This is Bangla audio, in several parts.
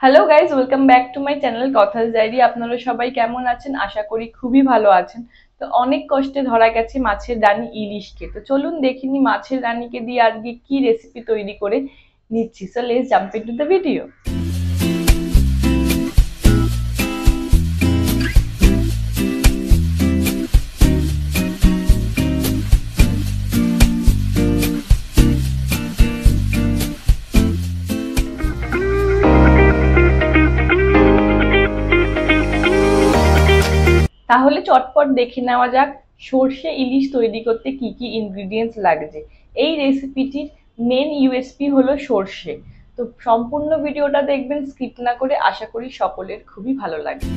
Hello guys, welcome back to my channel Katha's diary. আপনারা সবাই কেমন আছেন? আশা করি খুবই ভালো আছেন। তো অনেক কষ্টে ধরা গেছে মাছের রানী ইলিশকে। তো চলুন দেখিনি মাছের রানীকে দিয়ে আজকে কি রেসিপি তৈরি করে নিচ্ছি। So let's jump into the video. তাহলে চটপট দেখে নেওয়া যাক সর্ষে ইলিশ তৈরি করতে কি কি ইনগ্রিডিয়েন্টস লাগছে। এই রেসিপিটির মেন ইউএসপি হলো সর্ষে। তো সম্পূর্ণ ভিডিওটা দেখবেন, স্কিপ না করে। আশা করি সকলের খুবই ভালো লাগবে।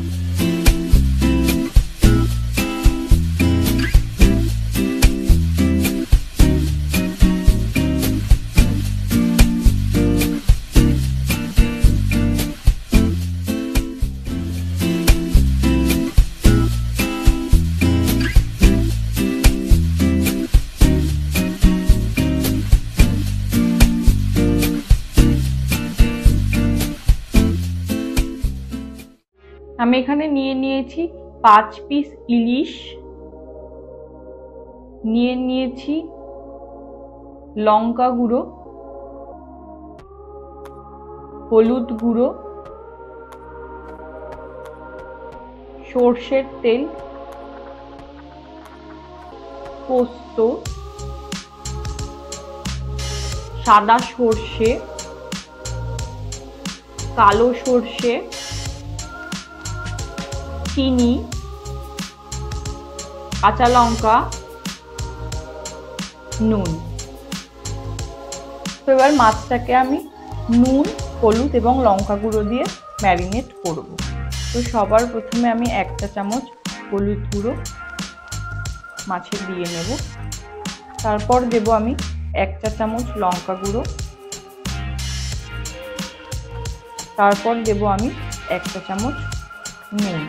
আমি এখানে নিয়ে নিয়েছি 5 পিস ইলিশ, নিয়ে নিয়েছি লঙ্কা গুঁড়ো, হলুদ গুঁড়ো, সর্ষের তেল, পোস্ত, সাদা সর্ষে, কালো সর্ষে, চিনি, কাঁচা লঙ্কা, নুন। তো এবার মাছটাকে আমি নুন, হলুদ এবং লঙ্কা গুঁড়ো দিয়ে ম্যারিনেট করব। তো সবার প্রথমে আমি 1 চা চামচ হলুদ গুঁড়ো মাছে দিয়ে নেব। তারপর দেব আমি 1 চা চামচ লঙ্কা গুঁড়ো। তারপর দেব আমি 1 চা চামচ নুন।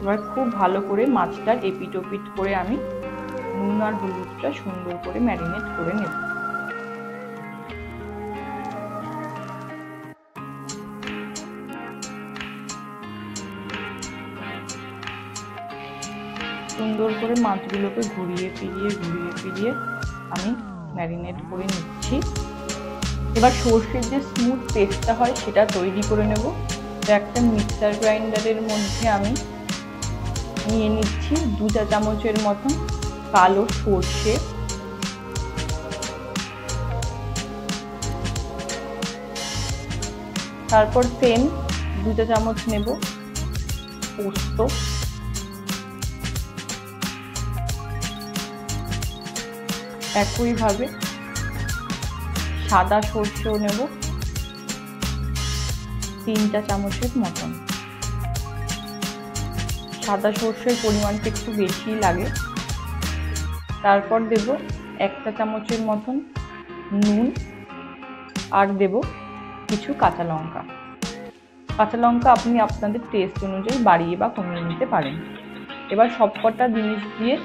এবার খুব ভালো করে মাছটার এপিট ওপিট করে আমি নুন আর হলুদটা সুন্দর করে ম্যারিনেট করে নেব। সুন্দর করে মাছগুলোকে ঘুরিয়ে ফিরিয়ে আমি ম্যারিনেট করে নিচ্ছি। এবার সর্ষের যে স্মুথ পেস্টটা হয় সেটা তৈরি করে নেব। তো একটা মিক্সার গ্রাইন্ডারের মধ্যে আমি নিয়ে নিচ্ছি 2 চা চামচের মতন কালো সর্ষে, তারপর সেম 2 চা চামচ নেব পোস্ত, একইভাবে সাদা সর্ষেও নেব 3 চা চামচের মতন। সাদা সর্ষের পরিমাণটা একটু বেশি লাগে। তারপর দেব 1 চা চামচের মতন নুন আর দেব কিছু কাঁচা লঙ্কা। কাঁচা লঙ্কা আপনি আপনাদের টেস্ট অনুযায়ী বাড়িয়ে বা কমিয়ে নিতে পারেন। এবার সবকটা জিনিস দিয়ে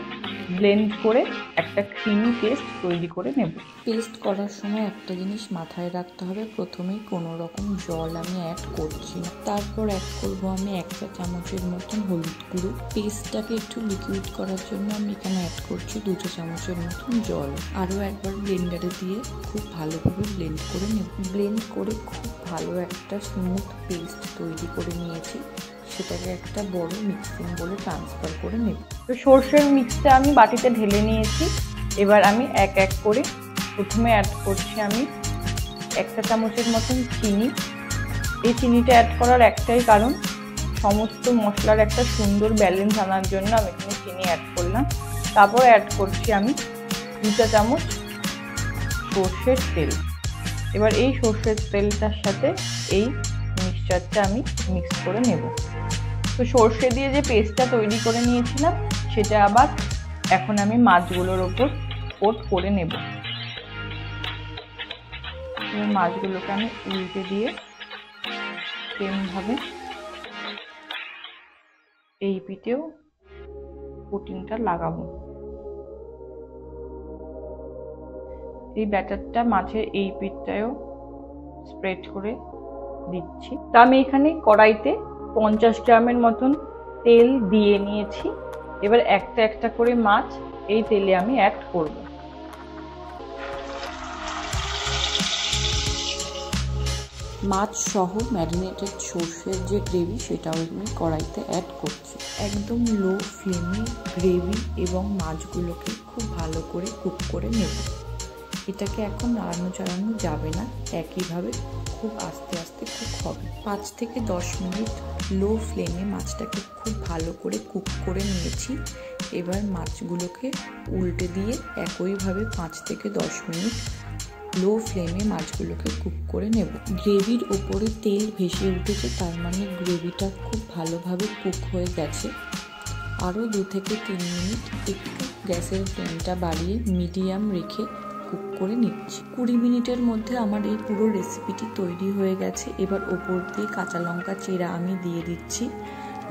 ব্লেন্ড করে একটা ক্রিমি পেস্ট তৈরি করে নেব। পেস্ট করার সময় একটা জিনিস মাথায় রাখতে হবে, প্রথমেই কোনো রকম জল আমি অ্যাড করছি না। তারপর অ্যাড করব আমি 1 চা চামচের মতন হলুদ গুঁড়ো। পেস্টটাকে একটু লিকুইড করার জন্য আমি এখানে অ্যাড করছি 2 চা চামচের মতন জল। আরও একবার ব্লেন্ডারে দিয়ে খুব ভালোভাবে ব্লেন্ড করে নেব। ব্লেন্ড করে খুব ভালো একটা স্মুথ পেস্ট তৈরি করে নিয়েছি। সেটাকে একটা বড় মিক্সিং বলে ট্রান্সফার করে নেব। তো সর্ষের মিক্সটা আমি বাটিতে ঢেলে নিয়েছি। এবার আমি এক এক করে প্রথমে অ্যাড করছি আমি 1 চা চামচের মতন চিনি। এই চিনিটা অ্যাড করার একটাই কারণ, সমস্ত মশলার একটা সুন্দর ব্যালেন্স আনার জন্য আমি এখানে চিনি অ্যাড করলাম। তারপর অ্যাড করছি আমি 2 চা চামচ সর্ষের তেল। এবার এই সর্ষের তেলটার সাথে এই মিক্সচারটা আমি মিক্স করে নেব। তো সর্ষে দিয়ে যে পেস্টটা তৈরি করে নিয়েছিলাম সেটা আবার এখন আমি মাছগুলোর ওপর কোট করে নেব। মাছগুলোকে আমি উল্টে দিয়ে সেমভাবে এই পিঠেও কোটিংটা লাগাবো। এই ব্যাটারটা মাছের এই পিঠটায়ও স্প্রেড করে দিচ্ছি। তা আমি এখানে কড়াইতে 50 গ্রামের মতন তেল দিয়ে নিয়েছি। এবার একটা একটা করে মাছ এই তেলে আমি অ্যাড করব। মাছ সহ ম্যারিনেটেড সর্ষের যে গ্রেভি সেটাও আমি কড়াইতে অ্যাড করছি। একদম লো ফ্লেমে গ্রেভি এবং মাছগুলোকে খুব ভালো করে কুক করে নেব। এটাকে এখন নাড়ানো চাড়ানো যাবে না, একইভাবে খুব আস্তে আস্তে কুক হবে। 5 থেকে 10 মিনিট লো ফ্লেমে মাছটাকে খুব ভালো করে কুক করে নিয়েছি। এবার মাছগুলোকে উল্টে দিয়ে একইভাবে 5 থেকে 10 মিনিট লো ফ্লেমে মাছগুলোকে কুক করে নেব। গ্রেভির ওপরে তেল ভেসে উঠেছে, তার মানে গ্রেভিটা খুব ভালোভাবে কুক হয়ে গেছে। আরও 2 থেকে 3 মিনিট একটু গ্যাসের ফ্লেমটা বাড়িয়ে মিডিয়াম রেখে কুক করে নিচ্ছি। 20 মিনিটের মধ্যে আমার এই পুরো রেসিপিটি তৈরি হয়ে গেছে। এবার ওপর দিয়ে কাঁচা লঙ্কা চেরা আমি দিয়ে দিচ্ছি।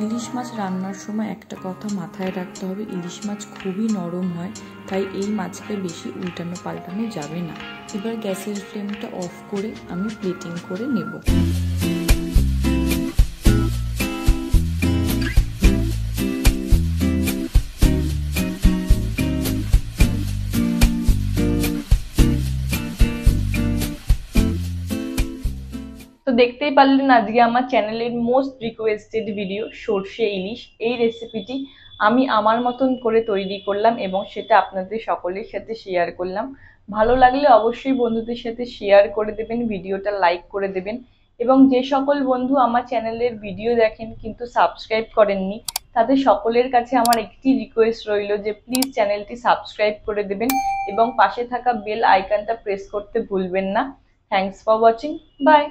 ইলিশ মাছ রান্নার সময় একটা কথা মাথায় রাখতে হবে, ইলিশ মাছ খুবই নরম হয়, তাই এই মাছকে বেশি উল্টানো পাল্টানো যাবে না। এবার গ্যাসের ফ্লেমটা অফ করে আমি প্লেটিং করে নেব। তো দেখতেই পারলেন আজকে আমার চ্যানেলের মোস্ট রিকোয়েস্টেড ভিডিও সর্ষে ইলিশ। এই রেসিপিটি আমি আমার মতন করে তৈরি করলাম এবং সেটা আপনাদের সকলের সাথে শেয়ার করলাম। ভালো লাগলে অবশ্যই বন্ধুদের সাথে শেয়ার করে দেবেন, ভিডিওটা লাইক করে দেবেন এবং যে সকল বন্ধু আমার চ্যানেলের ভিডিও দেখেন কিন্তু সাবস্ক্রাইব করেননি, তাদের সকলের কাছে আমার একটি রিকোয়েস্ট রইল যে প্লিজ চ্যানেলটি সাবস্ক্রাইব করে দেবেন এবং পাশে থাকা বেল আইকনটা প্রেস করতে ভুলবেন না। Thanks for watching, by.